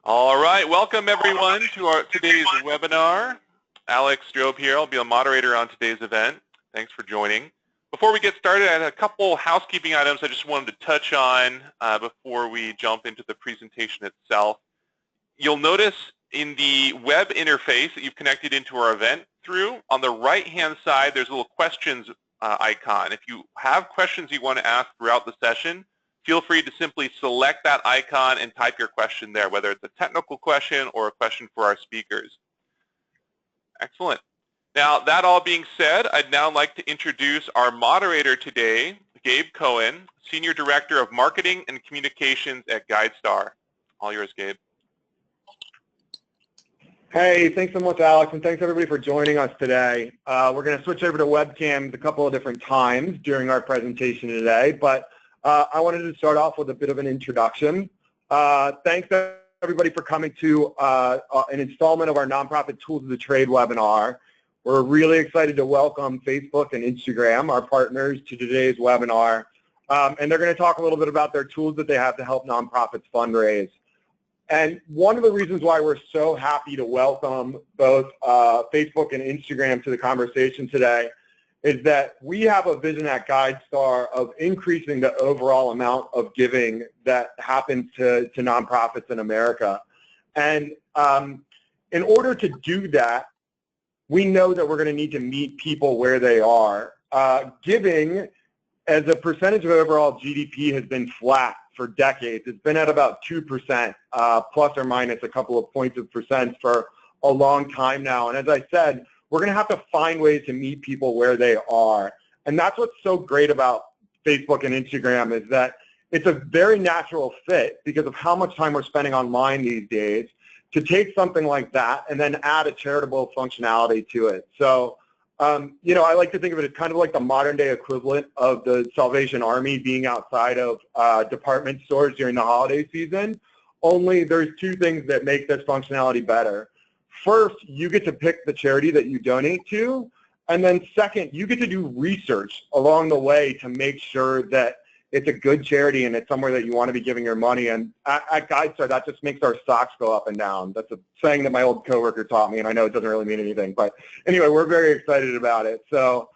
All right, welcome everyone to our today's webinar. Alex Strobe here. I'll be a moderator on today's event. Thanks for joining. Before we get started, I had a couple housekeeping items I just wanted to touch on before we jump into the presentation itself. You'll notice in the web interface that you've connected into our event through, on the right-hand side, there's a little questions icon. If you have questions you want to ask throughout the session, feel free to simply select that icon and type your question there, whether it's a technical question or a question for our speakers. Excellent. Now, that all being said, I'd now like to introduce our moderator today, Gabe Cohen, Senior Director of Marketing and Communications at GuideStar. All yours, Gabe. Hey, thanks so much, Alex, and thanks everybody for joining us today. We're going to switch over to webcams a couple of different times during our presentation today, but I wanted to start off with a bit of an introduction. Thanks everybody for coming to an installment of our Nonprofit Tools of the Trade webinar. We're really excited to welcome Facebook and Instagram, our partners, to today's webinar. And they're going to talk a little bit about their tools that they have to help nonprofits fundraise. And one of the reasons why we're so happy to welcome both Facebook and Instagram to the conversation today is that we have a vision at GuideStar of increasing the overall amount of giving that happens to nonprofits in America. And in order to do that, we know that we're going to need to meet people where they are. Giving as a percentage of overall GDP has been flat for decades. It's been at about 2%, plus or minus a couple of points of percent for a long time now. And as I said, we're going to have to find ways to meet people where they are. And that's what's so great about Facebook and Instagram is that it's a very natural fit because of how much time we're spending online these days to take something like that and then add a charitable functionality to it. So, you know, I like to think of it as kind of like the modern day equivalent of the Salvation Army being outside of department stores during the holiday season, only there's two things that make this functionality better. First, you get to pick the charity that you donate to, and then second, you get to do research along the way to make sure that it's a good charity and it's somewhere that you want to be giving your money. And at GuideStar, that just makes our stocks go up and down. That's a saying that my old coworker taught me, and I know it doesn't really mean anything. But anyway, we're very excited about it. So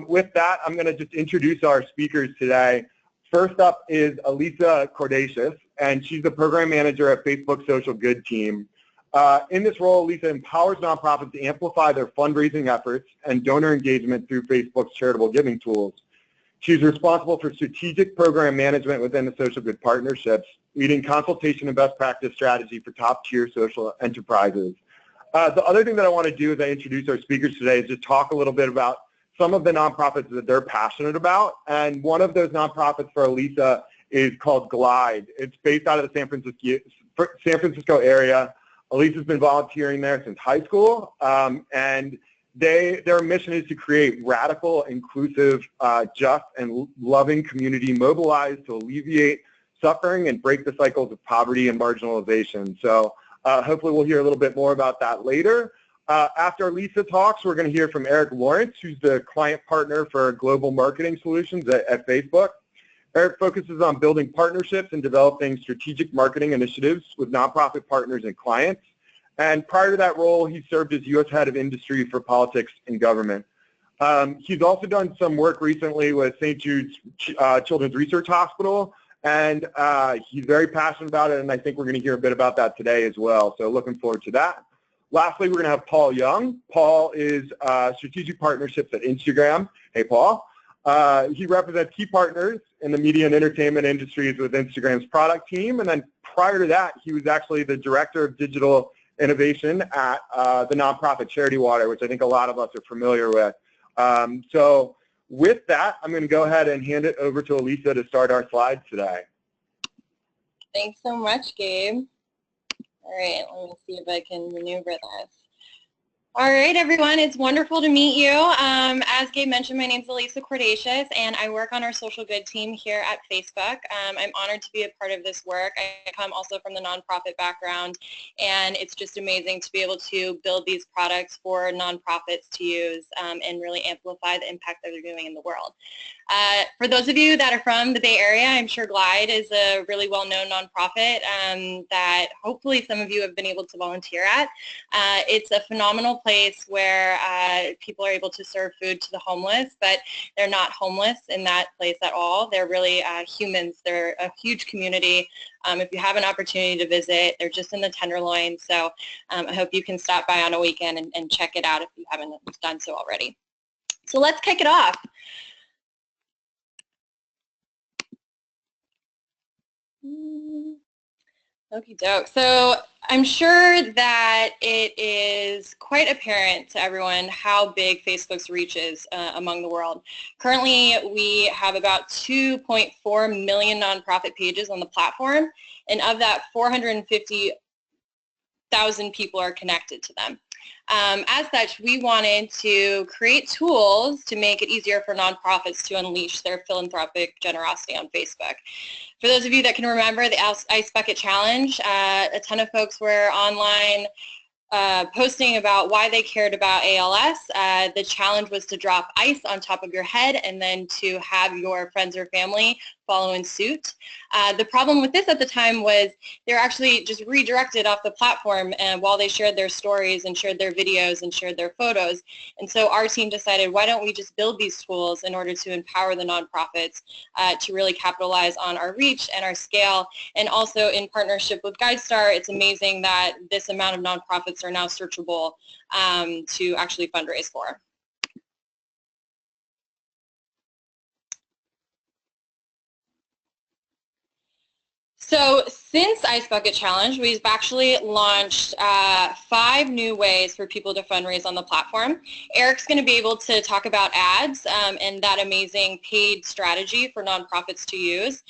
with that, I'm going to just introduce our speakers today. First up is Elisa Cordacious, and she's the program manager at Facebook Social Good Team. In this role, Lisa empowers nonprofits to amplify their fundraising efforts and donor engagement through Facebook's charitable giving tools. She's responsible for strategic program management within the social good partnerships, leading consultation and best practice strategy for top-tier social enterprises. The other thing that I want to do as I introduce our speakers today is just talk a little bit about some of the nonprofits that they're passionate about. And one of those nonprofits for Elisa is called Glide. It's based out of the San Francisco area. Elisa's been volunteering there since high school, and their mission is to create radical, inclusive, just, and loving community mobilized to alleviate suffering and break the cycles of poverty and marginalization. So hopefully we'll hear a little bit more about that later. After Lisa talks, we're going to hear from Eric Lawrence, who's the client partner for Global Marketing Solutions at Facebook. Eric focuses on building partnerships and developing strategic marketing initiatives with nonprofit partners and clients. And prior to that role, he served as U.S. Head of Industry for Politics and Government. He's also done some work recently with St. Jude's Children's Research Hospital, and he's very passionate about it, and I think we're going to hear a bit about that today as well. So looking forward to that. Lastly, we're going to have Paul Young. Paul is Strategic Partnerships at Instagram. Hey, Paul. He represents key partners in the media and entertainment industries with Instagram's product team. And then prior to that, he was actually the Director of Digital Innovation at the nonprofit Charity Water, which I think a lot of us are familiar with. So with that, I'm going to go ahead and hand it over to Elisa to start our slides today. Thanks so much, Gabe. All right, let me see if I can maneuver this. All right, everyone, it's wonderful to meet you. As Gabe mentioned, my name is Elisa Cordacious, and I work on our social good team here at Facebook. I'm honored to be a part of this work. I come also from the nonprofit background, and it's just amazing to be able to build these products for nonprofits to use and really amplify the impact that they're doing in the world. For those of you that are from the Bay Area, I'm sure Glide is a really well-known nonprofit that hopefully some of you have been able to volunteer at. It's a phenomenal place where people are able to serve food to the homeless, but they're not homeless in that place at all. They're really humans. They're a huge community. If you have an opportunity to visit, they're just in the Tenderloin, so I hope you can stop by on a weekend and check it out if you haven't done so already. So let's kick it off. Okie doke. So I'm sure that it is quite apparent to everyone how big Facebook's reach is among the world. Currently, we have about 2.4 million nonprofit pages on the platform, and of that, 450,000 people are connected to them. As such, we wanted to create tools to make it easier for nonprofits to unleash their philanthropic generosity on Facebook. For those of you that can remember the Ice Bucket Challenge, a ton of folks were online posting about why they cared about ALS. The challenge was to drop ice on top of your head and then to have your friends or family follow in suit. The problem with this at the time was they were actually just redirected off the platform while they shared their stories and shared their videos and shared their photos. And so our team decided, why don't we just build these tools in order to empower the nonprofits to really capitalize on our reach and our scale. And also in partnership with GuideStar, it's amazing that this amount of nonprofits are now searchable to actually fundraise for. So since Ice Bucket Challenge, we've actually launched 5 new ways for people to fundraise on the platform. Eric's going to be able to talk about ads and that amazing paid strategy for nonprofits to use.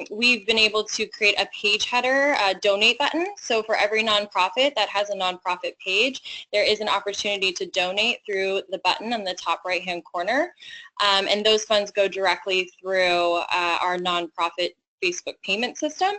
We've been able to create a page header donate button. So for every nonprofit that has a nonprofit page, there is an opportunity to donate through the button in the top right-hand corner. And those funds go directly through our nonprofit Facebook payment system.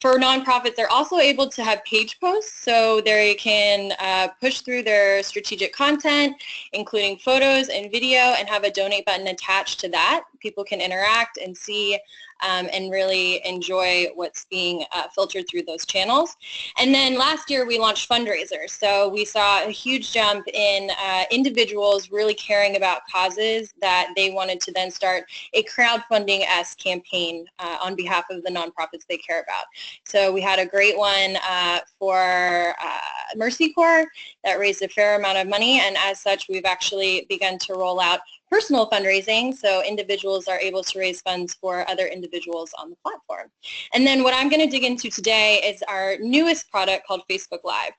For nonprofits, they're also able to have page posts, so they can push through their strategic content, including photos and video, and have a donate button attached to that. People can interact and see and really enjoy what's being filtered through those channels. And then last year we launched fundraisers. So we saw a huge jump in individuals really caring about causes that they wanted to then start a crowdfunding-esque campaign on behalf of the nonprofits they care about. So we had a great one for Mercy Corps that raised a fair amount of money, and as such we've actually begun to roll out personal fundraising, so individuals are able to raise funds for other individuals on the platform. And then what I'm going to dig into today is our newest product called Facebook Live.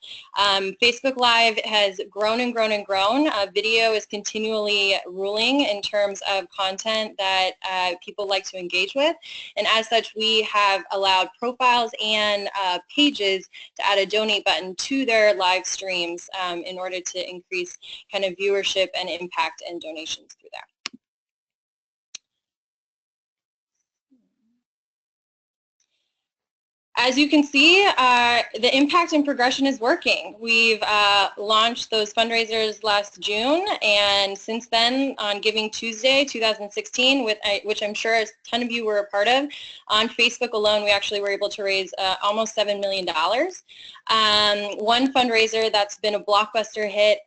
Facebook Live has grown and grown and grown. Video is continually ruling in terms of content that people like to engage with, and as such we have allowed profiles and pages to add a donate button to their live streams in order to increase kind of viewership and impact and donations through there. As you can see, the impact and progression is working. We've launched those fundraisers last June, and since then, on Giving Tuesday 2016, which I'm sure a ton of you were a part of, on Facebook alone, we actually were able to raise almost $7 million. One fundraiser that's been a blockbuster hit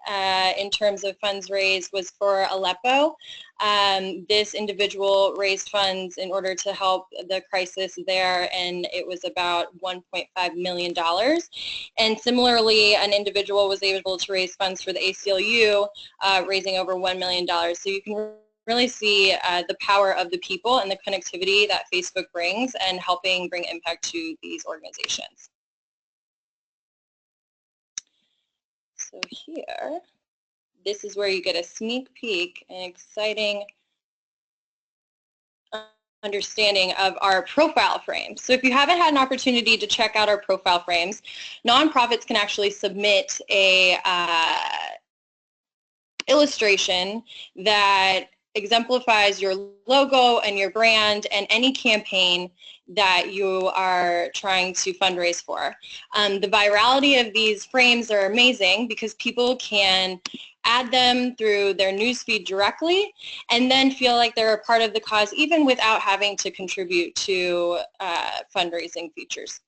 in terms of funds raised was for Aleppo. This individual raised funds in order to help the crisis there, and it was about $1.5 million. And similarly, an individual was able to raise funds for the ACLU, raising over $1 million. So you can really see the power of the people and the connectivity that Facebook brings and helping bring impact to these organizations. So here, this is where you get a sneak peek and exciting understanding of our profile frames. So if you haven't had an opportunity to check out our profile frames, nonprofits can actually submit a illustration that exemplifies your logo and your brand and any campaign that you are trying to fundraise for. The virality of these frames are amazing because people can add them through their newsfeed directly and then feel like they're a part of the cause even without having to contribute to fundraising features.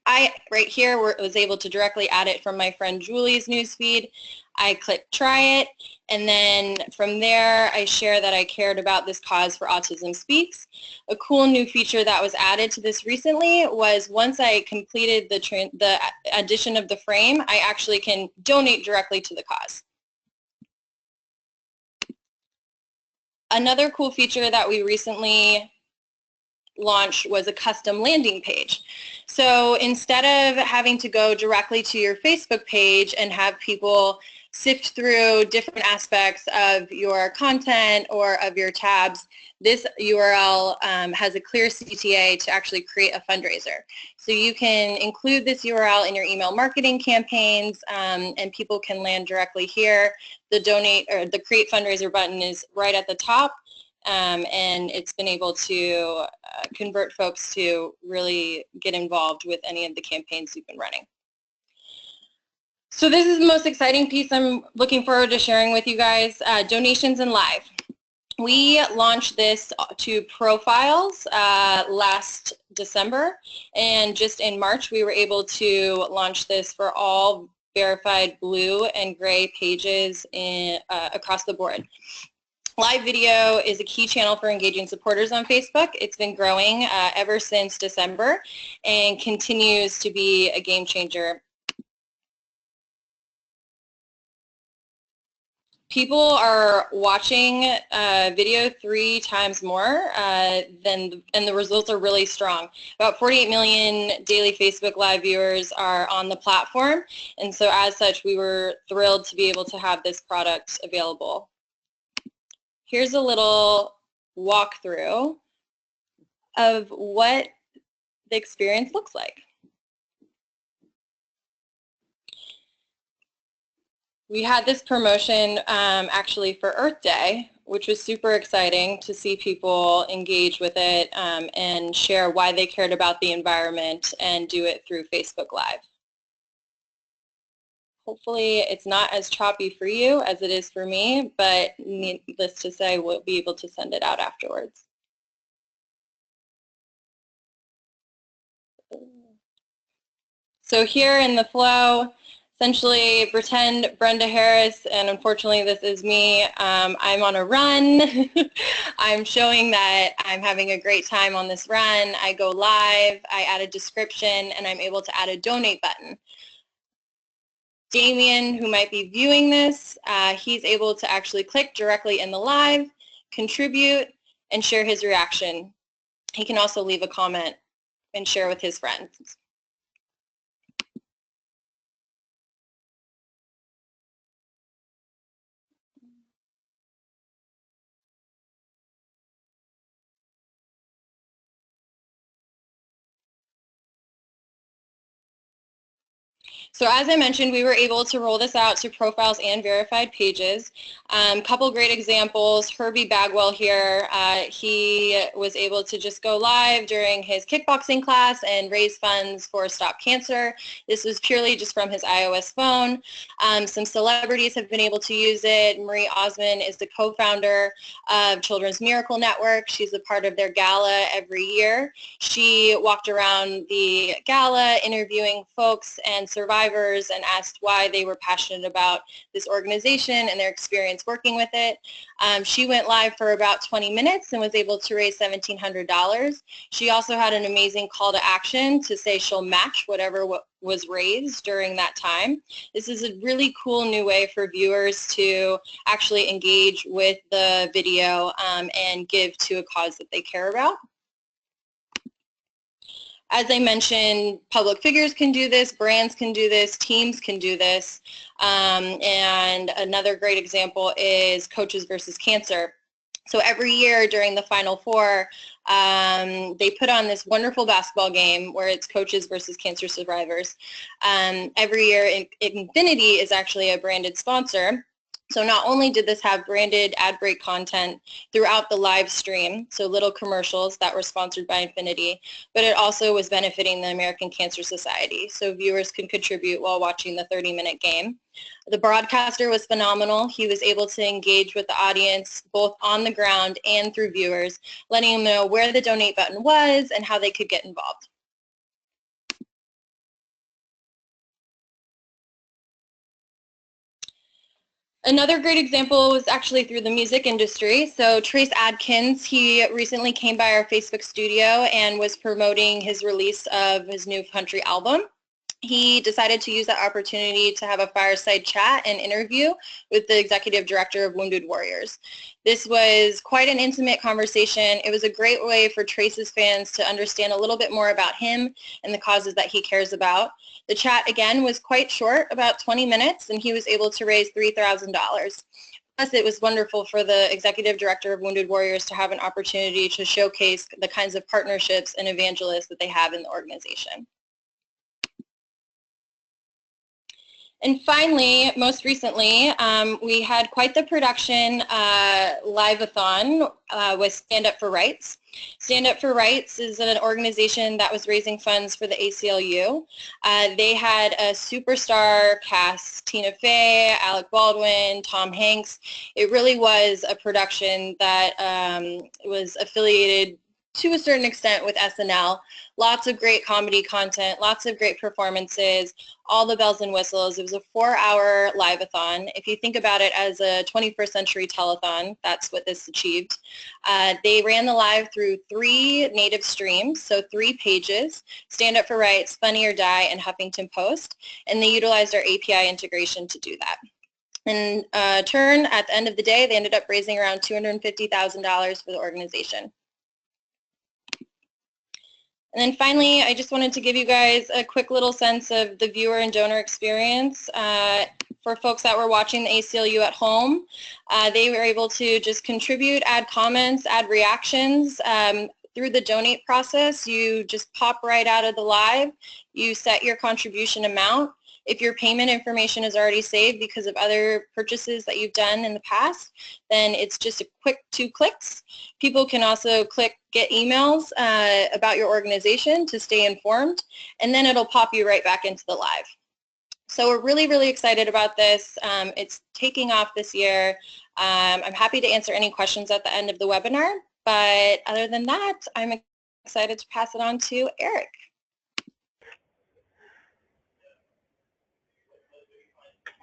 I, right here, was able to directly add it from my friend Julie's newsfeed. I clicked try it, and then from there I share that I cared about this cause for Autism Speaks. A cool new feature that was added to this recently was once I completed the addition of the frame, I actually can donate directly to the cause. Another cool feature that we recently launched was a custom landing page. So instead of having to go directly to your Facebook page and have people sift through different aspects of your content or of your tabs, this URL has a clear CTA to actually create a fundraiser. So you can include this URL in your email marketing campaigns, and people can land directly here. The donate or the create fundraiser button is right at the top. And it's been able to convert folks to really get involved with any of the campaigns you've been running. So this is the most exciting piece I'm looking forward to sharing with you guys, donations and live. We launched this to profiles last December, and just in March we were able to launch this for all verified blue and gray pages across the board. Live video is a key channel for engaging supporters on Facebook. It's been growing ever since December and continues to be a game changer. People are watching video 3 times more and the results are really strong. About 48 million daily Facebook Live viewers are on the platform, and so as such we were thrilled to be able to have this product available. Here's a little walkthrough of what the experience looks like. We had this promotion actually for Earth Day, which was super exciting to see people engage with it and share why they cared about the environment and do it through Facebook Live. Hopefully it's not as choppy for you as it is for me, but needless to say, we'll be able to send it out afterwards. So here in the flow, essentially pretend Brenda Harris, and unfortunately this is me. I'm on a run. I'm showing that I'm having a great time on this run. I go live, I add a description, and I'm able to add a donate button. Damien, who might be viewing this, he's able to actually click directly in the live, contribute, and share his reaction. He can also leave a comment and share with his friends. So as I mentioned, we were able to roll this out to profiles and verified pages. Couple great examples. Herbie Bagwell here, he was able to just go live during his kickboxing class and raise funds for Stop Cancer. This was purely just from his iOS phone. Some celebrities have been able to use it. Marie Osmond is the co-founder of Children's Miracle Network. She's a part of their gala every year. She walked around the gala interviewing folks and survivors and asked why they were passionate about this organization and their experience working with it. She went live for about 20 minutes and was able to raise $1,700. She also had an amazing call to action to say she'll match whatever was raised during that time. This is a really cool new way for viewers to actually engage with the video and give to a cause that they care about. As I mentioned, public figures can do this, brands can do this, teams can do this, and another great example is Coaches versus Cancer. So every year during the Final Four, they put on this wonderful basketball game where it's coaches versus cancer survivors. Every year, Infinity is actually a branded sponsor. So not only did this have branded ad break content throughout the live stream, so little commercials that were sponsored by Infinity, but it also was benefiting the American Cancer Society, so viewers could contribute while watching the 30-minute game. The broadcaster was phenomenal. He was able to engage with the audience both on the ground and through viewers, letting them know where the donate button was and how they could get involved. Another great example was actually through the music industry. So Trace Adkins, he recently came by our Facebook studio and was promoting his release of his new country album. He decided to use that opportunity to have a fireside chat and interview with the executive director of Wounded Warriors. This was quite an intimate conversation. It was a great way for Trace's fans to understand a little bit more about him and the causes that he cares about. The chat, again, was quite short, about 20 minutes, and he was able to raise $3,000. Plus, it was wonderful for the executive director of Wounded Warriors to have an opportunity to showcase the kinds of partnerships and evangelists that they have in the organization. And finally, most recently, we had quite the production live-a-thon with Stand Up for Rights. Stand Up for Rights is an organization that was raising funds for the ACLU. They had a superstar cast, Tina Fey, Alec Baldwin, Tom Hanks. It really was a production that was affiliated to a certain extent with SNL. Lots of great comedy content, lots of great performances, all the bells and whistles. It was a 4-hour live-a-thon. If you think about it as a 21st century telethon, that's what this achieved. They ran the live through 3 native streams, so 3 pages, Stand Up for Rights, Funny or Die, and Huffington Post, and they utilized our API integration to do that. In turn, at the end of the day, they ended up raising around $250,000 for the organization. And then finally, I just wanted to give you guys a quick little sense of the viewer and donor experience. For folks that were watching the ACLU at home, they were able to just contribute, add comments, add reactions. Through the donate process, you just pop right out of the live. You set your contribution amount. If your payment information is already saved because of other purchases that you've done in the past, then it's just a quick 2 clicks. People can also click get emails about your organization to stay informed, and then it'll pop you right back into the live. So we're really, really excited about this. It's taking off this year. I'm happy to answer any questions at the end of the webinar, but other than that, I'm excited to pass it on to Eric.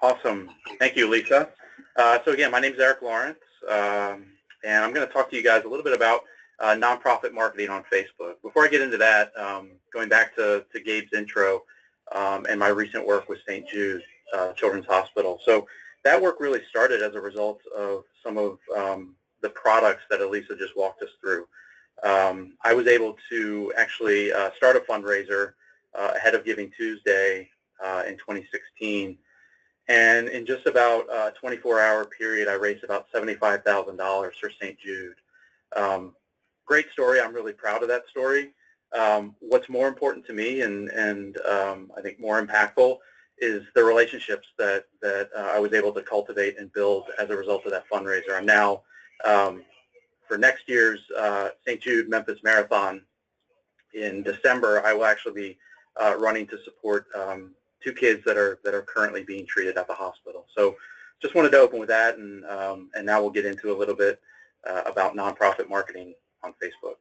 Awesome. Thank you, Lisa. So again, my name is Eric Lawrence, and I'm going to talk to you guys a little bit about nonprofit marketing on Facebook. Before I get into that, going back to Gabe's intro and my recent work with St. Jude Children's Hospital. So that work really started as a result of some of the products that Elisa just walked us through. I was able to actually start a fundraiser ahead of Giving Tuesday in 2016. And in just about a 24-hour period, I raised about $75,000 for St. Jude. Great story. I'm really proud of that story. What's more important to me and I think more impactful is the relationships that I was able to cultivate and build as a result of that fundraiser. I'm now, for next year's St. Jude Memphis Marathon in December, I will actually be running to support 2 kids that are currently being treated at the hospital. So just wanted to open with that, and now we'll get into a little bit about nonprofit marketing on Facebook.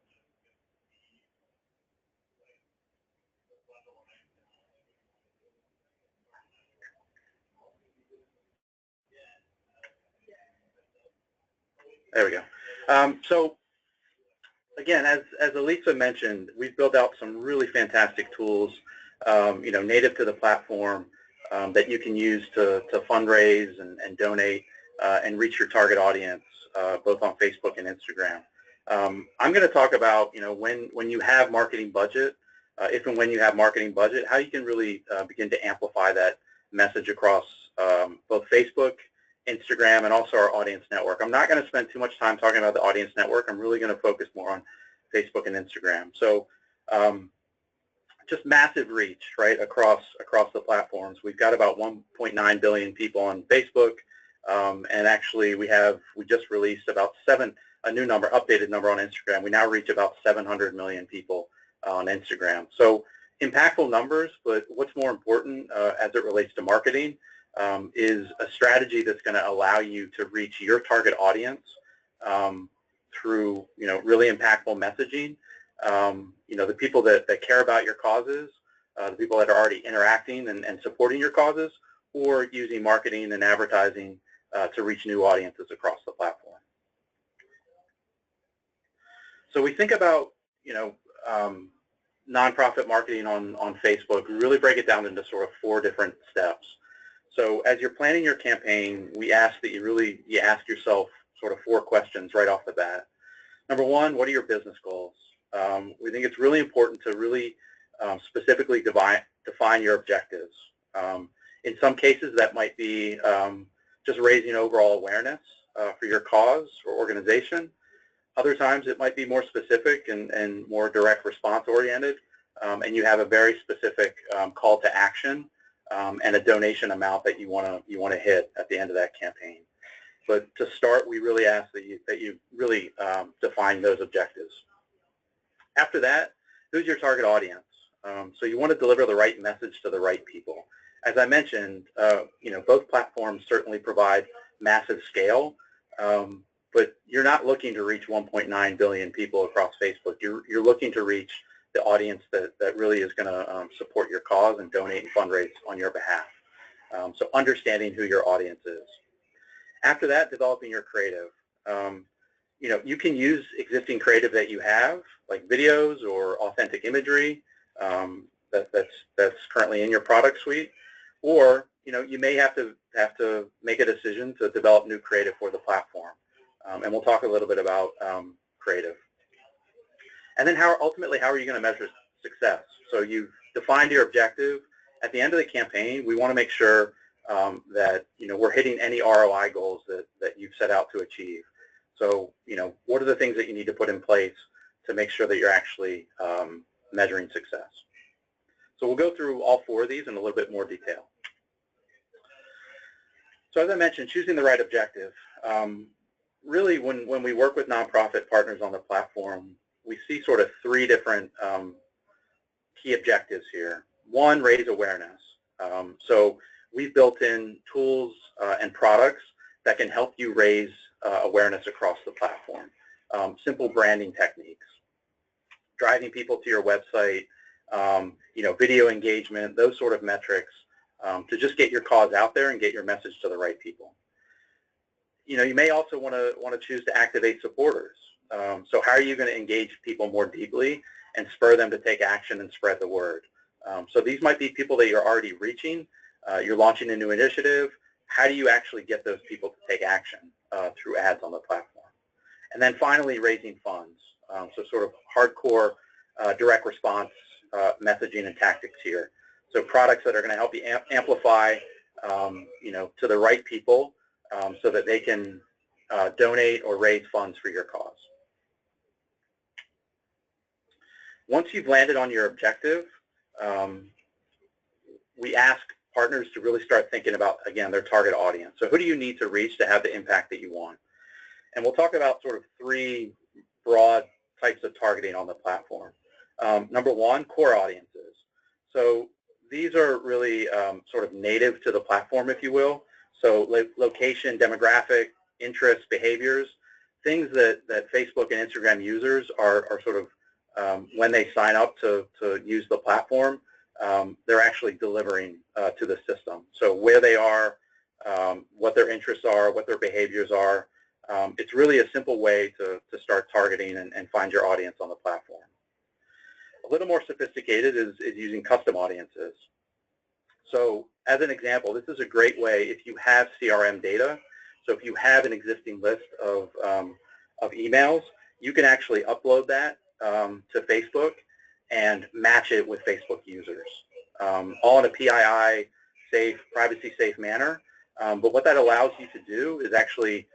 There we go. So again, as Elisa mentioned, we've built out some really fantastic tools, native to the platform that you can use to fundraise and donate and reach your target audience, both on Facebook and Instagram. I'm going to talk about, when you have marketing budget, if and when you have marketing budget, how you can really begin to amplify that message across both Facebook, Instagram, and also our audience network. I'm not going to spend too much time talking about the audience network. I'm really going to focus more on Facebook and Instagram. So just massive reach, right, across the platforms. We've got about 1.9 billion people on Facebook, And actually, we just released about a new number, updated number on Instagram. We now reach about 700 million people on Instagram. So impactful numbers, but what's more important as it relates to marketing is a strategy that's going to allow you to reach your target audience through really impactful messaging. The people that care about your causes, the people that are already interacting and supporting your causes, or using marketing and advertising to reach new audiences across the platform. So we think about nonprofit marketing on Facebook. We really break it down into sort of 4 different steps. So as you're planning your campaign, we ask that you ask yourself sort of 4 questions right off the bat. Number 1, what are your business goals? We think it's really important to really specifically define your objectives. In some cases, that might be just raising overall awareness for your cause or organization. Other times, it might be more specific and more direct response oriented, and you have a very specific call to action and a donation amount that you want to hit at the end of that campaign. But to start, we really ask that you really define those objectives. After that, who's your target audience? So you want to deliver the right message to the right people. As I mentioned, both platforms certainly provide massive scale, but you're not looking to reach 1.9 billion people across Facebook. You're looking to reach the audience that really is going to support your cause and donate and fundraise on your behalf. So understanding who your audience is. After that, developing your creative. You can use existing creative that you have, like videos or authentic imagery that's currently in your product suite, or you may have to make a decision to develop new creative for the platform, and we'll talk a little bit about creative. And then ultimately, how are you going to measure success? So you've defined your objective. At the end of the campaign, we want to make sure that we're hitting any ROI goals that you've set out to achieve. So what are the things that you need to put in place to make sure that you're actually measuring success? So we'll go through all 4 of these in a little bit more detail. So as I mentioned, choosing the right objective. Really, when we work with nonprofit partners on the platform, we see sort of 3 different key objectives here. 1, raise awareness. So we've built in tools and products that can help you raise awareness across the platform. Simple branding techniques, driving people to your website, video engagement, those sort of metrics to just get your cause out there and get your message to the right people. You may also want to choose to activate supporters. So how are you going to engage people more deeply and spur them to take action and spread the word? So these might be people that you're already reaching. You're launching a new initiative. How do you actually get those people to take action through ads on the platform? And then finally, raising funds. So sort of hardcore direct response messaging and tactics here. So products that are going to help you amplify, to the right people so that they can donate or raise funds for your cause. Once you've landed on your objective, we ask partners to really start thinking about, again, their target audience. So who do you need to reach to have the impact that you want? And we'll talk about sort of 3 broad types of targeting on the platform. Number 1, core audiences. So these are really sort of native to the platform, if you will. So location, demographic, interests, behaviors, things that Facebook and Instagram users are sort of, when they sign up to use the platform, they're actually delivering to the system. So where they are, what their interests are, what their behaviors are. It's really a simple way to start targeting and find your audience on the platform. A little more sophisticated is using custom audiences. So as an example, this is a great way if you have CRM data. So if you have an existing list of emails, you can actually upload that to Facebook and match it with Facebook users, all in a PII safe, privacy safe manner. But what that allows you to do is actually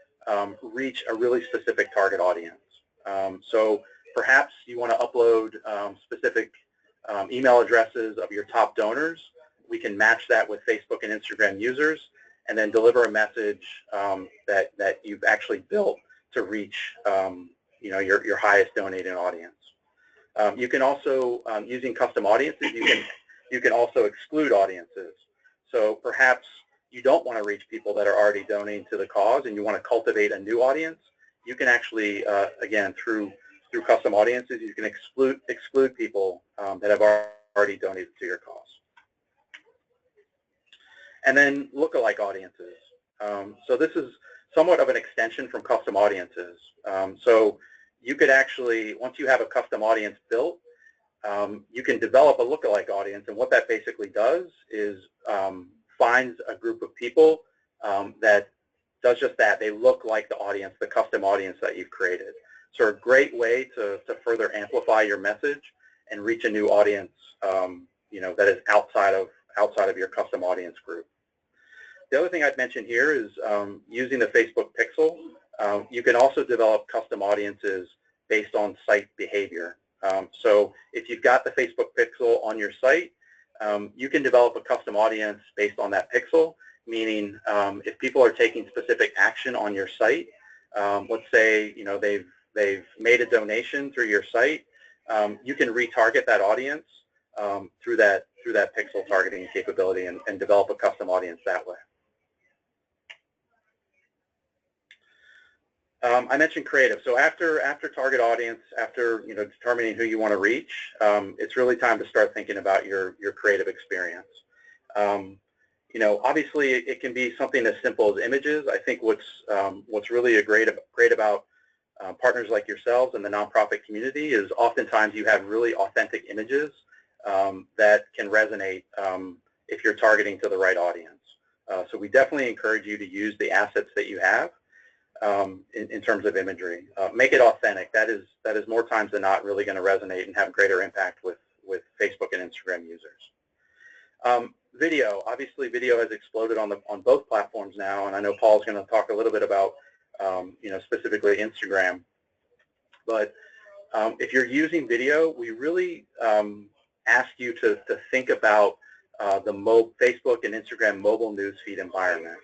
reach a really specific target audience. So perhaps you want to upload specific email addresses of your top donors. We can match that with Facebook and Instagram users and then deliver a message that you've actually built to reach your highest donating audience. You can also, using custom audiences, you can also exclude audiences. So perhaps you don't want to reach people that are already donating to the cause and you want to cultivate a new audience. You can actually, again, through custom audiences, you can exclude people that have already donated to your cause. And then lookalike audiences. So this is somewhat of an extension from custom audiences. So you could actually, once you have a custom audience built, you can develop a lookalike audience, and what that basically does is finds a group of people that does just that. They look like the audience, the custom audience that you've created. So a great way to further amplify your message and reach a new audience, that is outside of your custom audience group. The other thing I'd mention here is using the Facebook pixel. You can also develop custom audiences based on site behavior. So if you've got the Facebook pixel on your site, you can develop a custom audience based on that pixel, meaning if people are taking specific action on your site, let's say they've made a donation through your site, you can retarget that audience through that pixel targeting capability and develop a custom audience that way. I mentioned creative. So after target audience, after determining who you want to reach, it's really time to start thinking about your creative experience. Obviously it can be something as simple as images. I think what's really great about partners like yourselves and the nonprofit community is oftentimes you have really authentic images that can resonate if you're targeting to the right audience. So we definitely encourage you to use the assets that you have in terms of imagery. Make it authentic. That is more times than not really going to resonate and have greater impact with Facebook and Instagram users. Video. Obviously, video has exploded on both platforms now, and I know Paul's going to talk a little bit about specifically Instagram. But if you're using video, we really ask you to think about the Facebook and Instagram mobile newsfeed environment.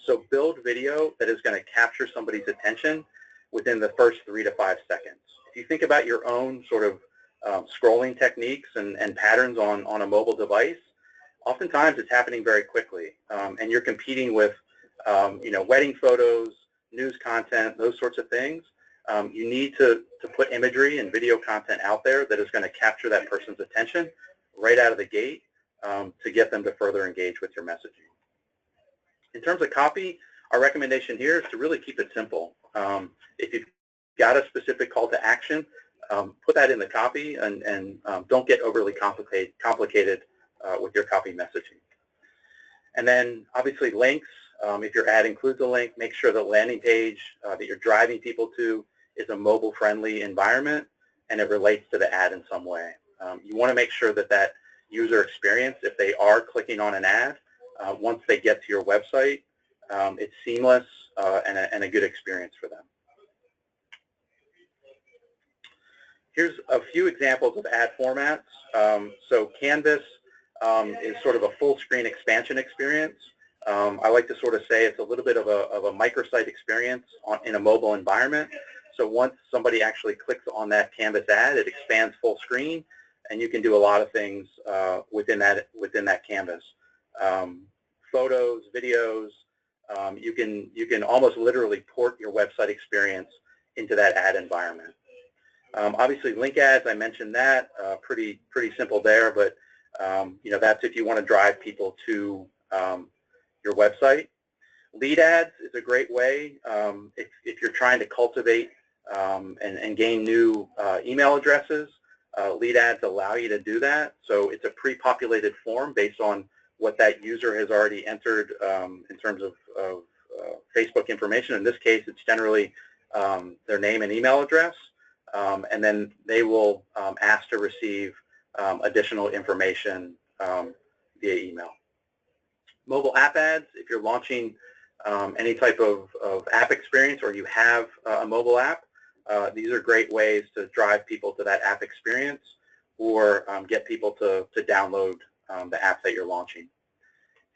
So build video that is going to capture somebody's attention within the first 3 to 5 seconds. If you think about your own sort of scrolling techniques and patterns on a mobile device, oftentimes it's happening very quickly, and you're competing with wedding photos, news content, those sorts of things. You need to put imagery and video content out there that is going to capture that person's attention right out of the gate to get them to further engage with your messaging. In terms of copy, our recommendation here is to really keep it simple. If you've got a specific call to action, put that in the copy and don't get overly complicated with your copy messaging. And then obviously links. If your ad includes a link, make sure the landing page that you're driving people to is a mobile-friendly environment and it relates to the ad in some way. You want to make sure that user experience, if they are clicking on an ad, once they get to your website, it's seamless and a good experience for them. Here's a few examples of ad formats. So Canvas is sort of a full screen expansion experience. I like to sort of say it's a little bit of a microsite experience in a mobile environment. So once somebody actually clicks on that Canvas ad, it expands full screen, and you can do a lot of things within that canvas. Photos, videos, you can almost literally port your website experience into that ad environment. Obviously, link ads, I mentioned that, pretty simple there, but that's if you want to drive people to your website. Lead ads is a great way if you're trying to cultivate and gain new email addresses. Lead ads allow you to do that. So it's a pre-populated form based on what that user has already entered in terms of Facebook information. In this case, it's generally their name and email address, and then they will ask to receive additional information via email. Mobile app ads, if you're launching any type of app experience or you have a mobile app, these are great ways to drive people to that app experience or get people to download the app that you're launching.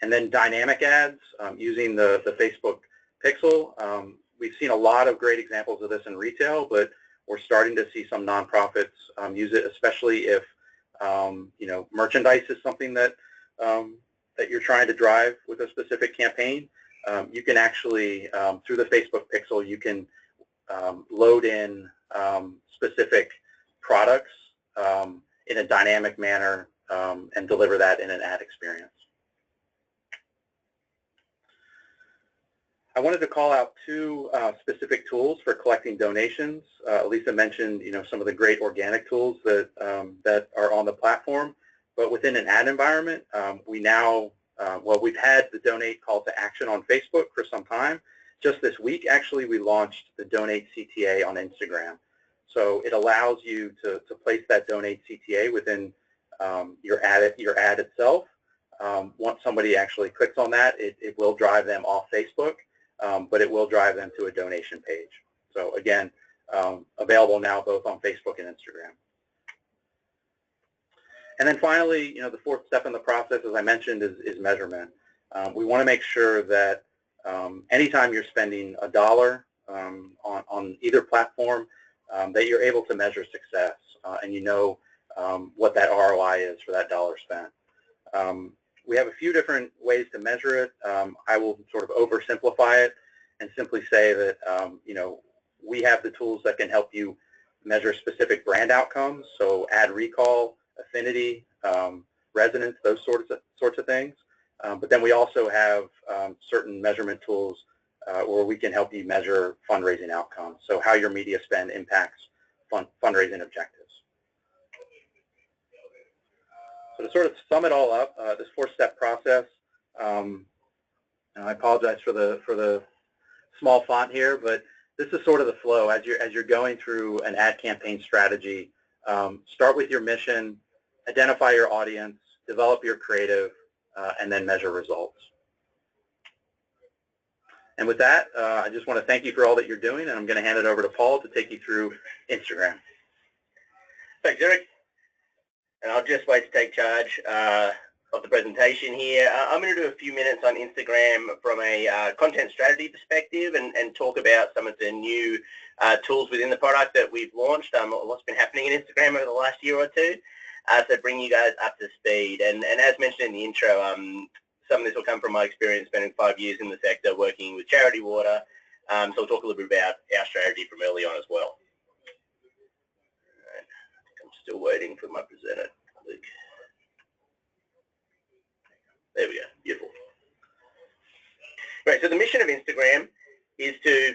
And then dynamic ads using the Facebook Pixel. We've seen a lot of great examples of this in retail, but we're starting to see some nonprofits use it, especially if merchandise is something that that you're trying to drive with a specific campaign. You can actually, through the Facebook Pixel, you can load in specific products in a dynamic manner and deliver that in an ad experience. I wanted to call out two specific tools for collecting donations. Lisa mentioned, some of the great organic tools that that are on the platform, but within an ad environment, we now, we've had the donate call to action on Facebook for some time. Just this week, actually, we launched the donate CTA on Instagram. So it allows you to place that donate CTA within your ad itself. Once somebody actually clicks on that, it will drive them off Facebook. But it will drive them to a donation page. So again, available now both on Facebook and Instagram. And then finally, the fourth step in the process, as I mentioned, is measurement. We want to make sure that anytime you're spending $1 on either platform, that you're able to measure success and what that ROI is for that dollar spent. We have a few different ways to measure it. I will sort of oversimplify it and simply say that, we have the tools that can help you measure specific brand outcomes, so ad recall, affinity, resonance, those sorts of things. But then we also have certain measurement tools where we can help you measure fundraising outcomes, so how your media spend impacts fundraising objectives. So to sort of sum it all up, this four-step process, and I apologize for the small font here, but this is sort of the flow as you're going through an ad campaign strategy. Start with your mission, identify your audience, develop your creative, and then measure results. And with that, I just want to thank you for all that you're doing, and I'm going to hand it over to Paul to take you through Instagram. Thanks, Eric. And I'll just wait to take charge of the presentation here. I'm going to do a few minutes on Instagram from a content strategy perspective and talk about some of the new tools within the product that we've launched, what's been happening in Instagram over the last year or two, so bring you guys up to speed. And as mentioned in the intro, some of this will come from my experience spending 5 years in the sector working with charity water, so I'll talk a little bit about our strategy from early on as well. I'm still waiting for my presenter to click. There we go. Beautiful. Right, so the mission of Instagram is to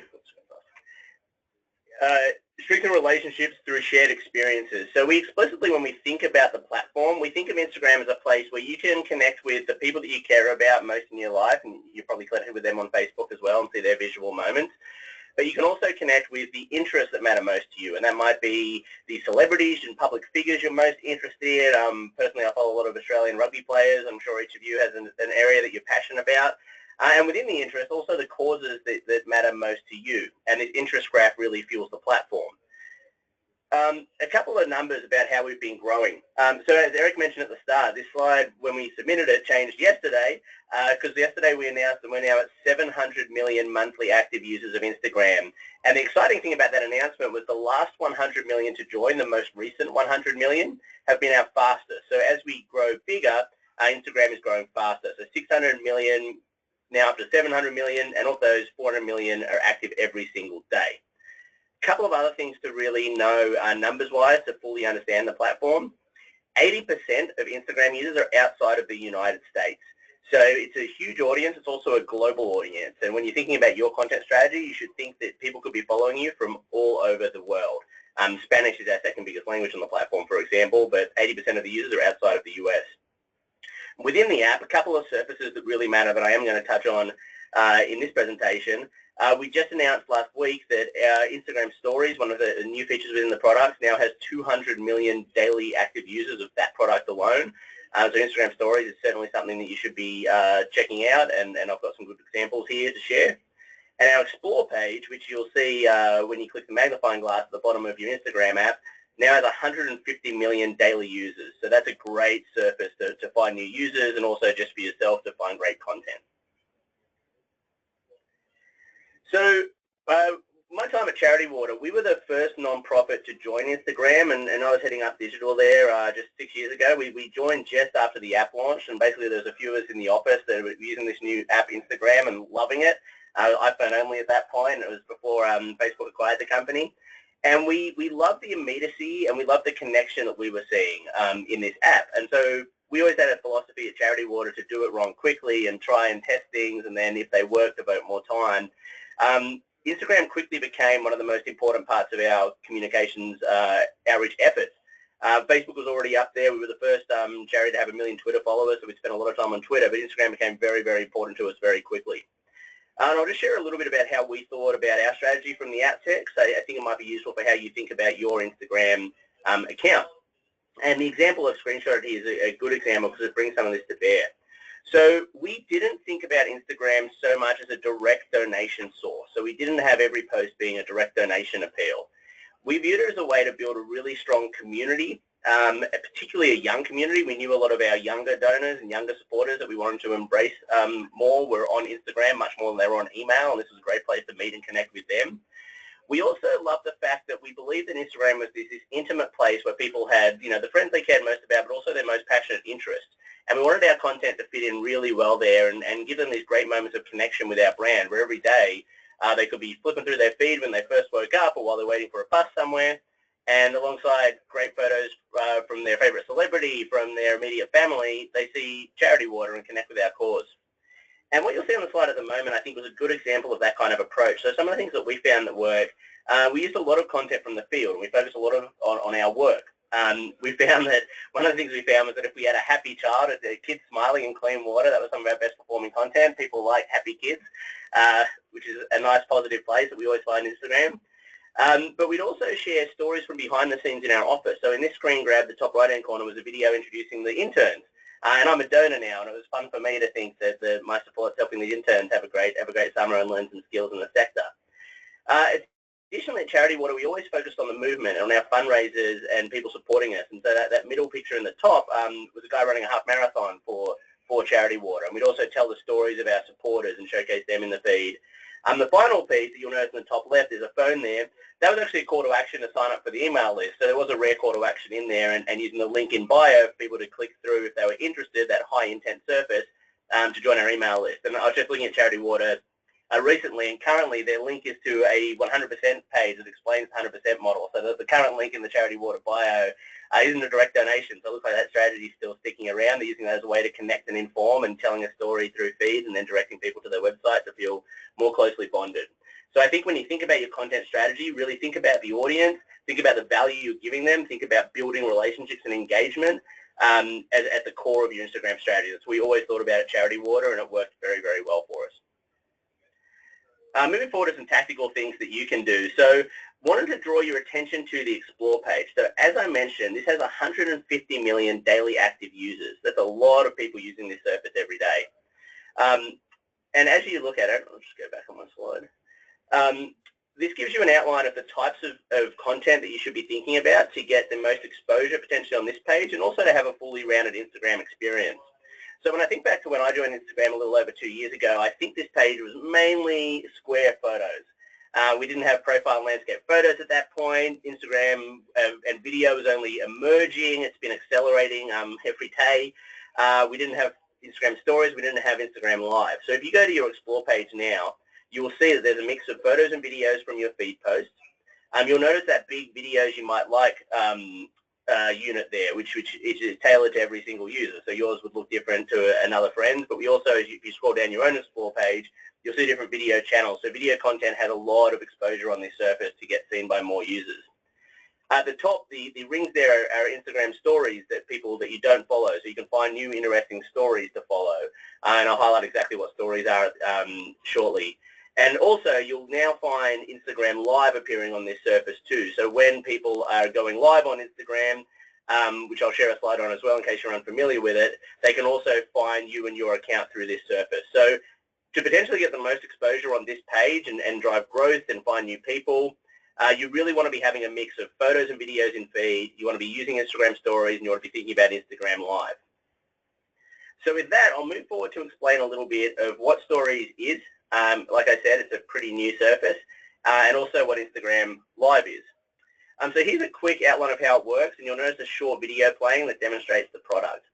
strengthen relationships through shared experiences. So we explicitly, when we think about the platform, we think of Instagram as a place where you can connect with the people that you care about most in your life, and you're probably connected with them on Facebook as well and see their visual moments. But you can also connect with the interests that matter most to you, and that might be the celebrities and public figures you're most interested in. Personally, I follow a lot of Australian rugby players. I'm sure each of you has an area that you're passionate about. And within the interest, also the causes that matter most to you. And this interest graph really fuels the platform. A couple of numbers about how we've been growing. So as Eric mentioned at the start, this slide, when we submitted it, changed yesterday, because yesterday we announced that we're now at 700 million monthly active users of Instagram. And the exciting thing about that announcement was the last 100 million to join, the most recent 100 million, have been our fastest. So as we grow bigger, Instagram is growing faster. So 600 million, now up to 700 million, and of those, 400 million are active every single day. A couple of other things to really know numbers-wise to fully understand the platform. 80% of Instagram users are outside of the United States. So it's a huge audience. It's also a global audience. And when you're thinking about your content strategy, you should think that people could be following you from all over the world. Spanish is our second biggest language on the platform, for example, but 80% of the users are outside of the US. Within the app, a couple of surfaces that really matter that I am going to touch on in this presentation. We just announced last week that our Instagram Stories, one of the new features within the product, now has 200 million daily active users of that product alone. So Instagram Stories is certainly something that you should be checking out, and I've got some good examples here to share. And our Explore page, which you'll see when you click the magnifying glass at the bottom of your Instagram app, now has 150 million daily users. So that's a great surface to find new users and also just for yourself to find great content. So my time at Charity Water, we were the first non-profit to join Instagram, and I was heading up digital there just 6 years ago. We joined just after the app launched, and basically there's a few of us in the office that were using this new app, Instagram, and loving it. iPhone only at that point. It was before Facebook acquired the company. And we loved the immediacy and we loved the connection that we were seeing in this app. And so we always had a philosophy at Charity Water to do it wrong quickly and try and test things, and then if they work, devote more time. Instagram quickly became one of the most important parts of our communications outreach efforts. Facebook was already up there. We were the first charity to have 1 million Twitter followers, so we spent a lot of time on Twitter, but Instagram became very, very important to us very quickly. And I'll just share a little bit about how we thought about our strategy from the outset, so I think it might be useful for how you think about your Instagram account. And the example of screenshot here is a good example because it brings some of this to bear. So we didn't think about Instagram so much as a direct donation source. So we didn't have every post being a direct donation appeal. We viewed it as a way to build a really strong community, particularly a young community. We knew a lot of our younger donors and younger supporters that we wanted to embrace more were on Instagram much more than they were on email, and this was a great place to meet and connect with them. We also love the fact that we believed that Instagram was this intimate place where people had, the friends they cared most about, but also their most passionate interests. And we wanted our content to fit in really well there and give them these great moments of connection with our brand, where every day they could be flipping through their feed when they first woke up or while they're waiting for a bus somewhere, and alongside great photos from their favorite celebrity, from their immediate family, they see Charity Water and connect with our cause. And what you'll see on the slide at the moment, I think, was a good example of that kind of approach. So some of the things that we found that work, we used a lot of content from the field, and we focused a lot on our work. We found that one of the things we found was that if we had a happy child, a kid smiling in clean water, that was some of our best performing content. People like happy kids, which is a nice positive place that we always find Instagram. But we'd also share stories from behind the scenes in our office. So in this screen grab, the top right-hand corner was a video introducing the interns. And I'm a donor now, and it was fun for me to think that my support's helping the interns have a great summer and learn some skills in the sector. Additionally, at Charity Water, we always focused on the movement, on our fundraisers and people supporting us. And so that middle picture in the top was a guy running a half marathon for Charity Water. And we'd also tell the stories of our supporters and showcase them in the feed. The final piece that you'll notice in the top left is a phone there. That was actually a call to action to sign up for the email list. So there was a rare call to action in there, and using the link in bio for people to click through if they were interested, that high intent surface, to join our email list. And I was just looking at Charity Water recently, and currently their link is to a 100% page that explains the 100% model. So the current link in the Charity Water bio isn't a direct donation, so it looks like that strategy is still sticking around. They're using that as a way to connect and inform and telling a story through feeds and then directing people to their website to feel more closely bonded. So I think when you think about your content strategy, really think about the audience, think about the value you're giving them, think about building relationships and engagement at the core of your Instagram strategy. That's what we always thought about at Charity Water, and it worked very, very well for us. Moving forward to some tactical things that you can do. So wanted to draw your attention to the Explore page. So as I mentioned, this has 150 million daily active users. That's a lot of people using this surface every day. And as you look at it, I'll just go back on my slide. This gives you an outline of the types of content that you should be thinking about to get the most exposure potentially on this page, and also to have a fully rounded Instagram experience. So when I think back to when I joined Instagram a little over 2 years ago, I think this page was mainly square photos. We didn't have profile landscape photos at that point. Instagram and video was only emerging. It's been accelerating every day. We didn't have Instagram stories. We didn't have Instagram Live. So if you go to your Explore page now, you will see that there's a mix of photos and videos from your feed posts. You'll notice that big videos you might like unit there, which is tailored to every single user. So yours would look different to another friend's, but we also, if you scroll down your own Explore page, you'll see different video channels. So video content has a lot of exposure on this surface to get seen by more users. At the top, the rings there are Instagram stories that you don't follow, so you can find new interesting stories to follow. And I'll highlight exactly what stories are shortly. And also, you'll now find Instagram Live appearing on this surface too. So when people are going live on Instagram, which I'll share a slide on as well in case you're unfamiliar with it, they can also find you and your account through this surface. So to potentially get the most exposure on this page and drive growth and find new people, You really want to be having a mix of photos and videos in feed. You want to be using Instagram stories, and you want to be thinking about Instagram Live. So with that, I'll move forward to explain a little bit of what Stories is. Like I said, it's a pretty new surface, and also what Instagram Live is. So here's a quick outline of how it works, and you'll notice a short video playing that demonstrates the product.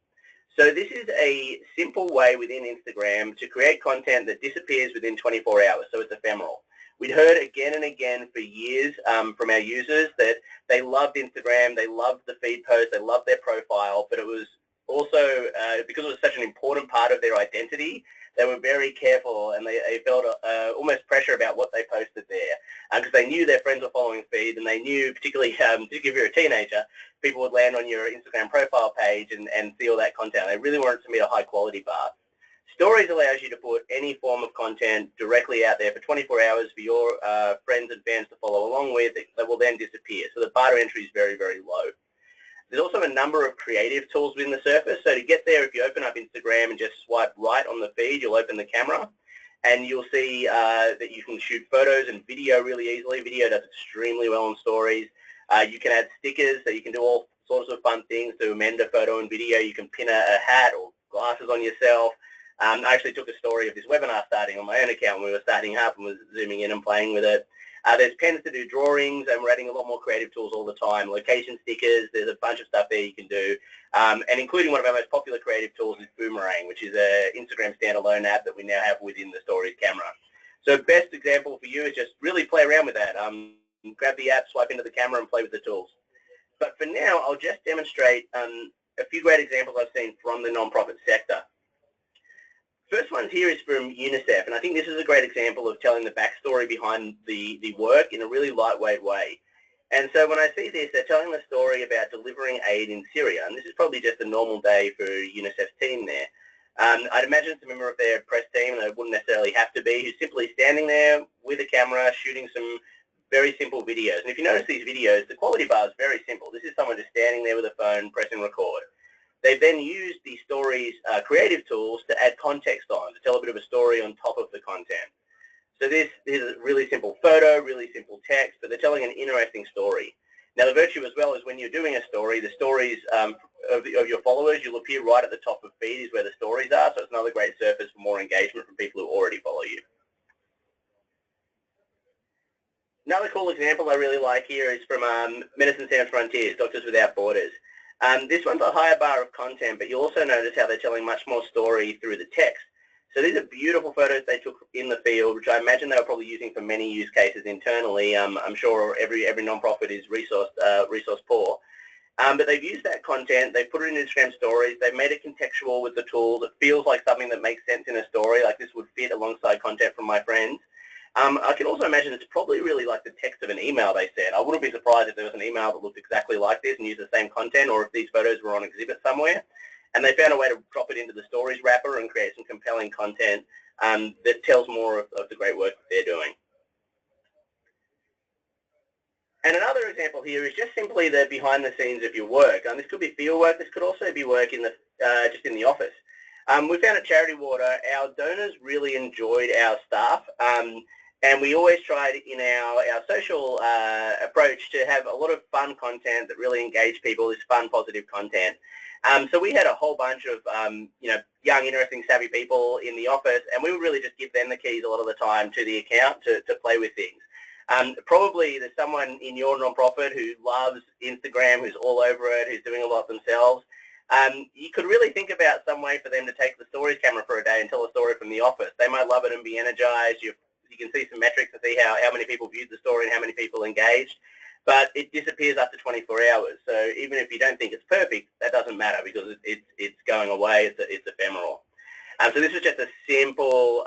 So this is a simple way within Instagram to create content that disappears within 24 hours, so it's ephemeral. We'd heard again and again for years from our users that they loved Instagram, they loved the feed post, they loved their profile, but it was also, because it was such an important part of their identity, they were very careful, and they felt almost pressure about what they posted there, because they knew their friends were following feed, and they knew, particularly if you're a teenager, people would land on your Instagram profile page and see all that content. They really wanted to meet a high quality bar. Stories allows you to put any form of content directly out there for 24 hours for your friends and fans to follow along with. That will then disappear. So the bar to entry is very, very low. There's also a number of creative tools within the surface. So to get there, if you open up Instagram and just swipe right on the feed, you'll open the camera, and you'll see that you can shoot photos and video really easily. Video does extremely well on stories. You can add stickers, so you can do all sorts of fun things to amend a photo and video. You can pin a hat or glasses on yourself. I actually took a story of this webinar starting on my own account when we were starting up and was zooming in and playing with it. There's pens to do drawings, and we're adding a lot more creative tools all the time. Location stickers, there's a bunch of stuff there you can do. And including one of our most popular creative tools is Boomerang, which is an Instagram standalone app that we now have within the Stories camera. So best example for you is just really play around with that. Grab the app, swipe into the camera, and play with the tools. But for now, I'll just demonstrate a few great examples I've seen from the nonprofit sector. First one here is from UNICEF, and I think this is a great example of telling the backstory behind the work in a really lightweight way. And so when I see this, they're telling the story about delivering aid in Syria, and this is probably just a normal day for UNICEF's team there. I'd imagine it's a member of their press team, and it wouldn't necessarily have to be, who's simply standing there with a camera shooting some very simple videos. And if you notice these videos, the quality bar is very simple. This is someone just standing there with a phone, pressing record. They've then used the Stories creative tools to add context on, to tell a bit of a story on top of the content. So this is a really simple photo, really simple text, but they're telling an interesting story. Now the virtue as well is when you're doing a story, the stories of your followers, you'll appear right at the top of feed is where the stories are, so it's another great surface for more engagement from people who already follow you. Another cool example I really like here is from Medicine Sans Frontiers, Doctors Without Borders. This one's a higher bar of content, but you'll also notice how they're telling much more story through the text. So these are beautiful photos they took in the field, which I imagine they were probably using for many use cases internally. I'm sure every nonprofit is resource poor. But they've used that content, they've put it in Instagram stories, they've made it contextual with the tools. It feels like something that makes sense in a story, like this would fit alongside content from my friends. I can also imagine it's probably really like the text of an email they sent. I wouldn't be surprised if there was an email that looked exactly like this and used the same content, or if these photos were on exhibit somewhere. And they found a way to drop it into the stories wrapper and create some compelling content that tells more of the great work that they're doing. And another example here is just simply the behind the scenes of your work. This could be field work. This could also be work in the just in the office. We found at Charity Water, our donors really enjoyed our staff. And we always tried in our social approach to have a lot of fun content that really engaged people, this fun, positive content. So we had a whole bunch of young, interesting, savvy people in the office, and we would really just give them the keys a lot of the time to the account to play with things. Probably there's someone in your nonprofit who loves Instagram, who's all over it, who's doing a lot themselves. You could really think about some way for them to take the stories camera for a day and tell a story from the office. They might love it and be energized. You can see some metrics to see how many people viewed the story and how many people engaged, but it disappears after 24 hours. So even if you don't think it's perfect, that doesn't matter because it's going away. It's ephemeral. So this is just a simple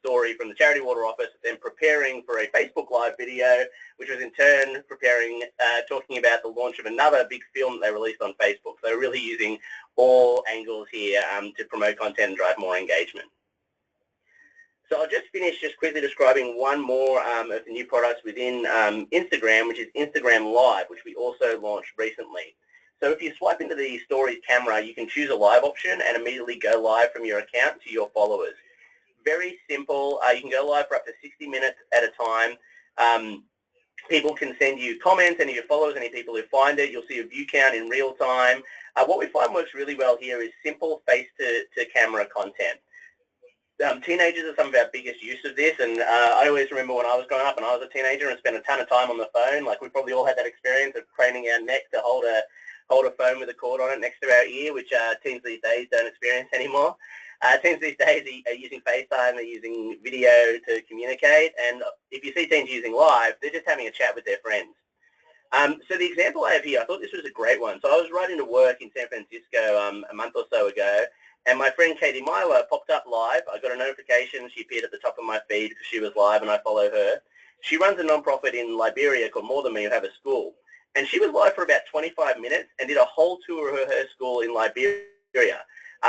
story from the Charity Water office, then preparing for a Facebook Live video, which was in turn preparing, talking about the launch of another big film that they released on Facebook. So really using all angles here to promote content and drive more engagement. So I'll just finish just quickly describing one more of the new products within Instagram, which is Instagram Live, which we also launched recently. So if you swipe into the Stories camera, you can choose a live option and immediately go live from your account to your followers. Very simple. You can go live for up to 60 minutes at a time. People can send you comments, any of your followers, any people who find it. You'll see a view count in real time. What we find works really well here is simple face-to-camera content. Teenagers are some of our biggest use of this, and I always remember when I was growing up and I was a teenager and spent a ton of time on the phone. Like, we probably all had that experience of craning our neck to hold a phone with a cord on it next to our ear, which teens these days don't experience anymore. Teens these days are using FaceTime, they're using video to communicate, and if you see teens using live, they're just having a chat with their friends. So the example I have here, I thought this was a great one. So I was riding to work in San Francisco a month or so ago, and my friend Katie Myler popped up live. I got a notification. She appeared at the top of my feed because she was live, and I follow her. She runs a nonprofit in Liberia called More Than Me, who have a school. And she was live for about 25 minutes and did a whole tour of her school in Liberia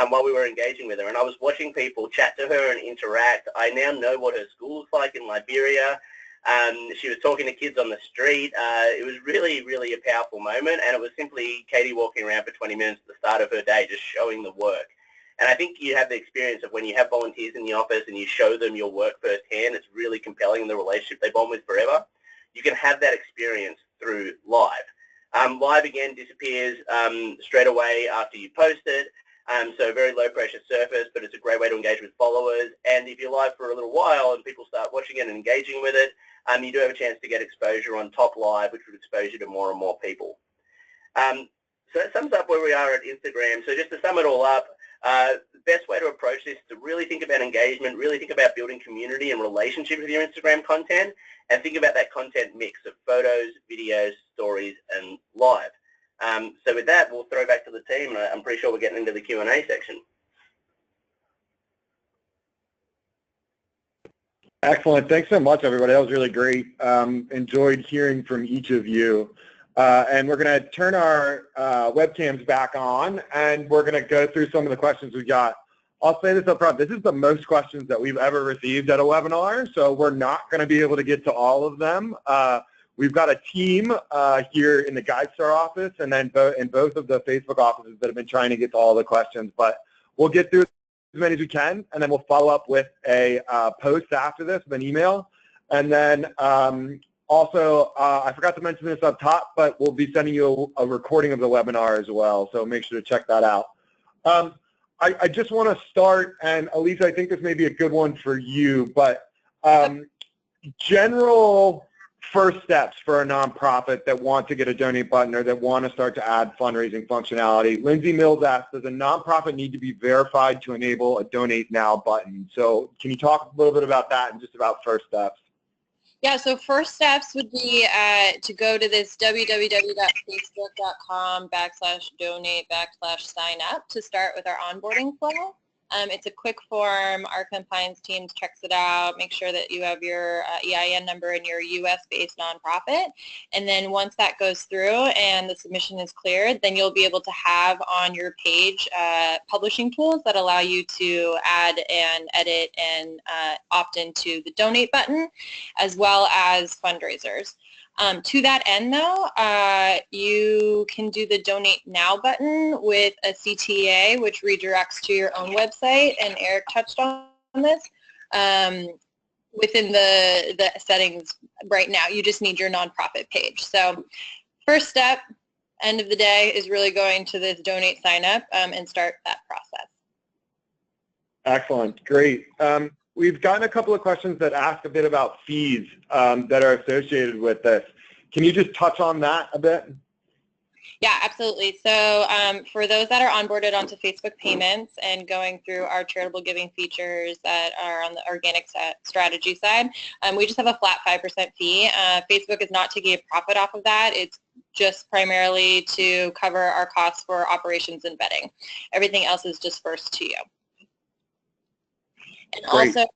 while we were engaging with her. And I was watching people chat to her and interact. I now know what her school looks like in Liberia. She was talking to kids on the street. It was really, really a powerful moment, and it was simply Katie walking around for 20 minutes at the start of her day just showing the work. And I think you have the experience of when you have volunteers in the office and you show them your work firsthand, it's really compelling in the relationship they bond with forever. You can have that experience through live. Live, again, disappears straight away after you post it. So very low pressure surface, but it's a great way to engage with followers. And if you're live for a little while and people start watching it and engaging with it, you do have a chance to get exposure on top live, which would expose you to more and more people. So that sums up where we are at Instagram. So just to sum it all up, the best way to approach this is to really think about engagement, really think about building community and relationship with your Instagram content, and think about that content mix of photos, videos, stories, and live. So with that, we'll throw back to the team, and I'm pretty sure we're getting into the Q&A section. Excellent. Thanks so much, everybody. That was really great. Enjoyed hearing from each of you. And we're going to turn our webcams back on, and we're going to go through some of the questions we got. I'll say this up front. This is the most questions that we've ever received at a webinar, so we're not going to be able to get to all of them. We've got a team here in the GuideStar office and then in both of the Facebook offices that have been trying to get to all the questions, but we'll get through as many as we can, and then we'll follow up with a post after this, with an email. And then also, I forgot to mention this up top, but we'll be sending you a recording of the webinar as well, so make sure to check that out. I just want to start, and Elisa, I think this may be a good one for you, but general first steps for a nonprofit that want to get a donate button or that want to start to add fundraising functionality. Lindsay Mills asked, does a nonprofit need to be verified to enable a donate now button? So can you talk a little bit about that and just about first steps? Yeah, so first steps would be to go to this www.facebook.com/donate/sign up to start with our onboarding flow. It's a quick form. Our compliance team checks it out, make sure that you have your EIN number and your US-based nonprofit. And then once that goes through and the submission is cleared, then you'll be able to have on your page publishing tools that allow you to add and edit and opt into the donate button, as well as fundraisers. To that end, though, you can do the Donate Now button with a CTA, which redirects to your own website, and Eric touched on this. Within the settings right now, you just need your nonprofit page. So first step, end of the day, is really going to this Donate Sign Up and start that process. Excellent. Great. We've gotten a couple of questions that ask a bit about fees that are associated with this. Can you just touch on that a bit? Yeah, absolutely. So for those that are onboarded onto Facebook Payments and going through our charitable giving features that are on the organic strategy side, we just have a flat 5% fee. Facebook is not taking a profit off of that. It's just primarily to cover our costs for operations and vetting. Everything else is dispersed to you. And Great. also,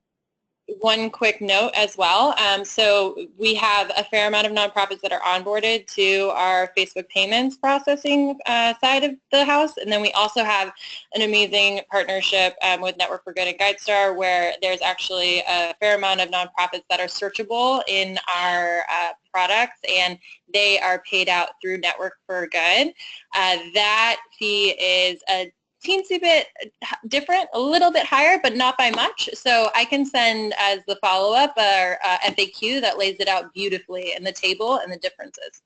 one quick note as well. So we have a fair amount of nonprofits that are onboarded to our Facebook payments processing side of the house. And then we also have an amazing partnership with Network for Good and GuideStar, where there's actually a fair amount of nonprofits that are searchable in our products, and they are paid out through Network for Good. That fee is teensy bit different, a little bit higher, but not by much. So I can send as the follow-up our FAQ that lays it out beautifully in the table and the differences.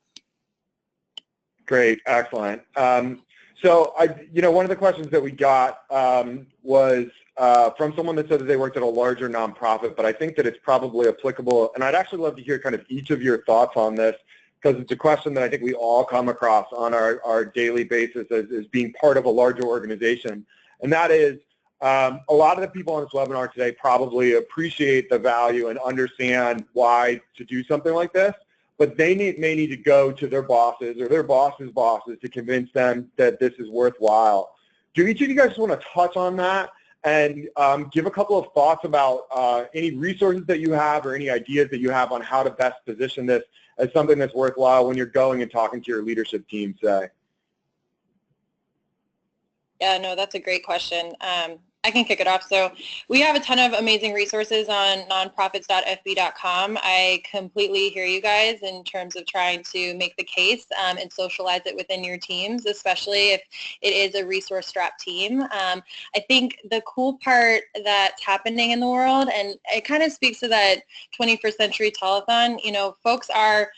Great, excellent. So one of the questions that we got was from someone that said that they worked at a larger nonprofit, but I think that it's probably applicable, and I'd actually love to hear kind of each of your thoughts on this, because it's a question that I think we all come across on our daily basis as being part of a larger organization. And that is, a lot of the people on this webinar today probably appreciate the value and understand why to do something like this, but they may need to go to their bosses or their bosses' bosses to convince them that this is worthwhile. Do each of you guys want to touch on that and give a couple of thoughts about any resources that you have or any ideas that you have on how to best position this as something that's worthwhile when you're going and talking to your leadership team today? Yeah, no, that's a great question. I can kick it off. So we have a ton of amazing resources on nonprofits.fb.com. I completely hear you guys in terms of trying to make the case and socialize it within your teams, especially if it is a resource-strapped team. I think the cool part that's happening in the world, and it kind of speaks to that 21st century telethon, folks are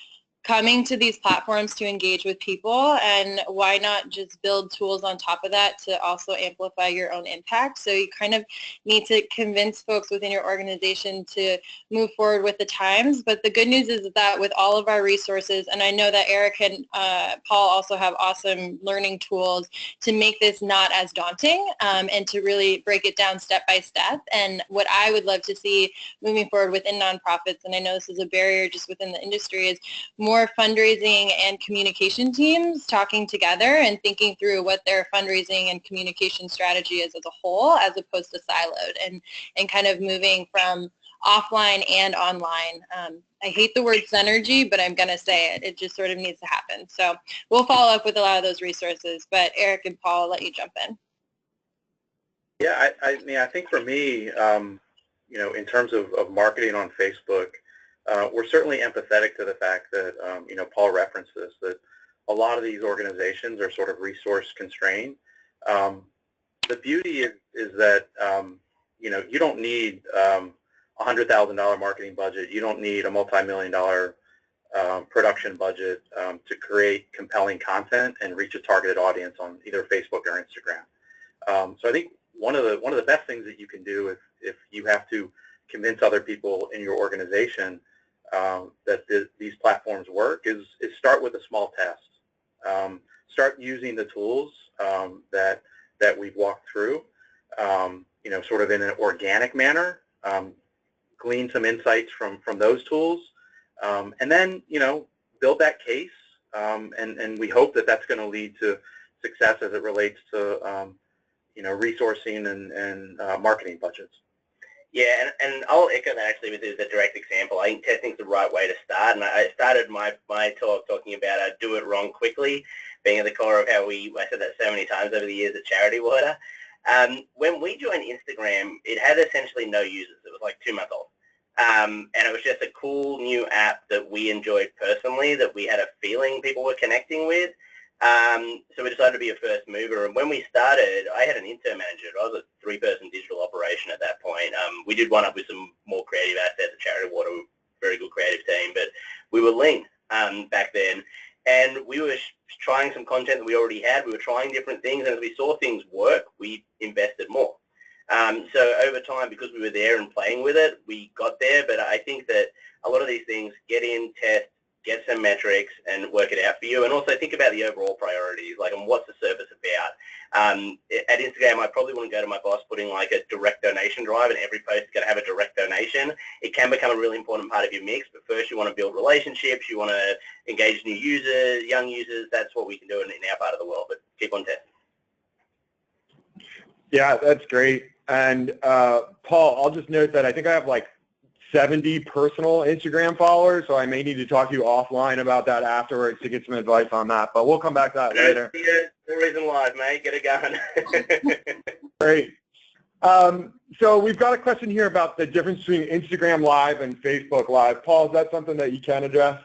coming to these platforms to engage with people, and why not just build tools on top of that to also amplify your own impact? So you kind of need to convince folks within your organization to move forward with the times. But the good news is that with all of our resources, and I know that Eric and Paul also have awesome learning tools to make this not as daunting and to really break it down step by step. And what I would love to see moving forward within nonprofits, and I know this is a barrier just within the industry, is more fundraising and communication teams talking together and thinking through what their fundraising and communication strategy is as a whole, as opposed to siloed, and kind of moving from offline and online. I hate the word synergy, but I'm going to say it. It just sort of needs to happen. So we'll follow up with a lot of those resources, but Eric and Paul, I'll let you jump in. Yeah, I think for me, in terms of marketing on Facebook, we're certainly empathetic to the fact that, Paul referenced this, that a lot of these organizations are sort of resource constrained. The beauty is that, you don't need a $100,000 marketing budget. You don't need a multi-million-dollar production budget to create compelling content and reach a targeted audience on either Facebook or Instagram. So I think one of the best things that you can do if you have to convince other people in your organization that these platforms work is start with a small test. Start using the tools that we've walked through, sort of in an organic manner. Glean some insights from those tools, and then build that case. And we hope that that's going to lead to success as it relates to resourcing and marketing budgets. Yeah, and I'll echo that actually with the direct example. I think testing's the right way to start, and I started my talk talking about do it wrong quickly, being at the core of how I said that so many times over the years at Charity Water. When we joined Instagram, it had essentially no users. It was like 2 months old. And it was just a cool new app that we enjoyed personally, that we had a feeling people were connecting with. So we decided to be a first mover, and when we started, I had an intern manager. I was a 3-person digital operation at that point. We did one up with some more creative assets at Charity Water, very good creative team, but we were lean back then, and we were trying some content that we already had. We were trying different things, and as we saw things work, we invested more. So over time, because we were there and playing with it, we got there, but I think that a lot of these things, get in, test, get some metrics, and work it out for you. And also think about the overall priorities, like on what's the service about. At Instagram, I probably wouldn't go to my boss putting like a direct donation drive, and every post is going to have a direct donation. It can become a really important part of your mix, but first you want to build relationships, you want to engage new users, young users. That's what we can do in our part of the world, but keep on testing. Yeah, that's great. And Paul, I'll just note that I think I have like 70 personal Instagram followers, so I may need to talk to you offline about that afterwards to get some advice on that, but we'll come back to that later. Yeah, the reason why, mate. Get it going. Great. So we've got a question here about the difference between Instagram Live and Facebook Live. Paul, is that something that you can address?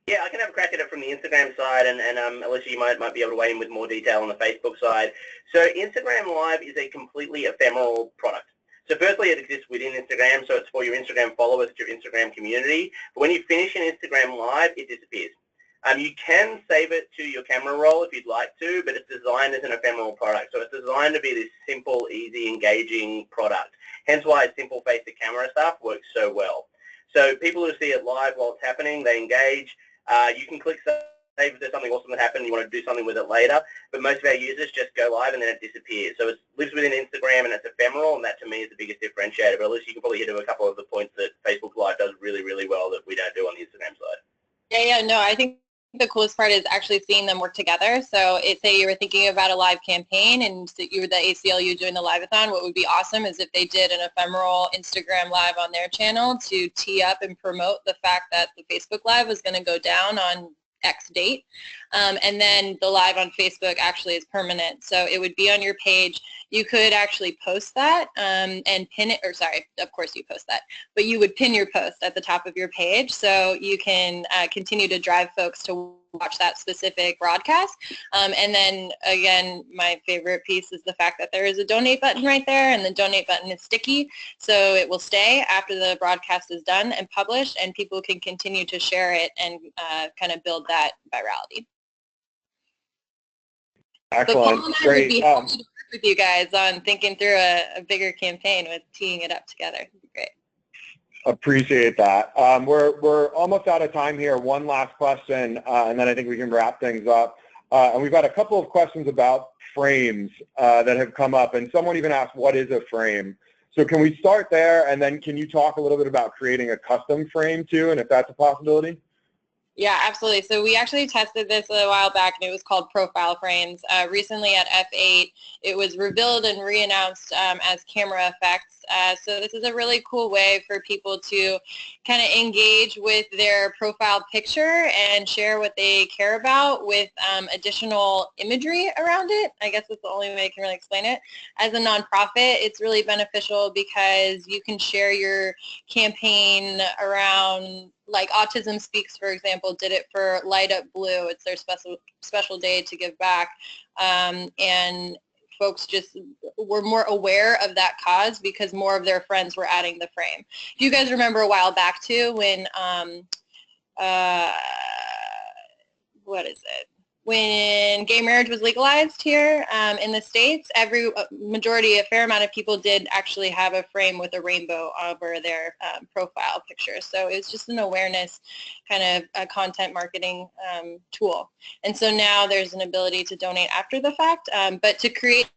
Yeah, I can have a crack at it from the Instagram side, and Alicia, you might be able to weigh in with more detail on the Facebook side. So Instagram Live is a completely ephemeral product. So firstly, it exists within Instagram, so it's for your Instagram followers, your Instagram community. But when you finish an Instagram Live, it disappears. You can save it to your camera roll if you'd like to, but it's designed as an ephemeral product. So it's designed to be this simple, easy, engaging product. Hence why simple face-to-camera stuff works so well. So people who see it live while it's happening, they engage. You can click save if there's something awesome that happened, you want to do something with it later, but most of our users just go live and then it disappears. So it lives within Instagram and it's ephemeral, and that to me is the biggest differentiator. But at least you can probably hit a couple of the points that Facebook Live does really, really well that we don't do on the Instagram side. Yeah, no, I think the coolest part is actually seeing them work together. So say you were thinking about a live campaign and you were the ACLU doing the live-a-thon, what would be awesome is if they did an ephemeral Instagram Live on their channel to tee up and promote the fact that the Facebook Live was going to go down on X date, and then the live on Facebook actually is permanent. So it would be on your page. You could actually post that and pin it, or sorry, of course you post that, but you would pin your post at the top of your page so you can continue to drive folks to watch that specific broadcast. And then again, my favorite piece is the fact that there is a donate button right there, and the donate button is sticky, so it will stay after the broadcast is done and published, and people can continue to share it and kind of build that virality. Excellent. But Great. would be happy to work with you guys on thinking through a bigger campaign with teeing it up together. It'd be great. Appreciate that. We're almost out of time here. One last question, and then I think we can wrap things up. And we've got a couple of questions about frames that have come up, and someone even asked, what is a frame? So can we start there, and then can you talk a little bit about creating a custom frame too, and if that's a possibility? Yeah, absolutely. So we actually tested this a while back, and it was called Profile Frames. Recently at F8, it was revealed and re-announced as camera effects. So this is a really cool way for people to kind of engage with their profile picture and share what they care about with additional imagery around it. I guess that's the only way I can really explain it. As a nonprofit, it's really beneficial because you can share your campaign around, like Autism Speaks, for example, did it for Light Up Blue. It's their special day to give back. And folks just were more aware of that cause because more of their friends were adding the frame. Do you guys remember a while back too when, what is it? When gay marriage was legalized here in the States, a fair amount of people did actually have a frame with a rainbow over their profile picture. So it's just an awareness kind of a content marketing tool. And so now there's an ability to donate after the fact, but to create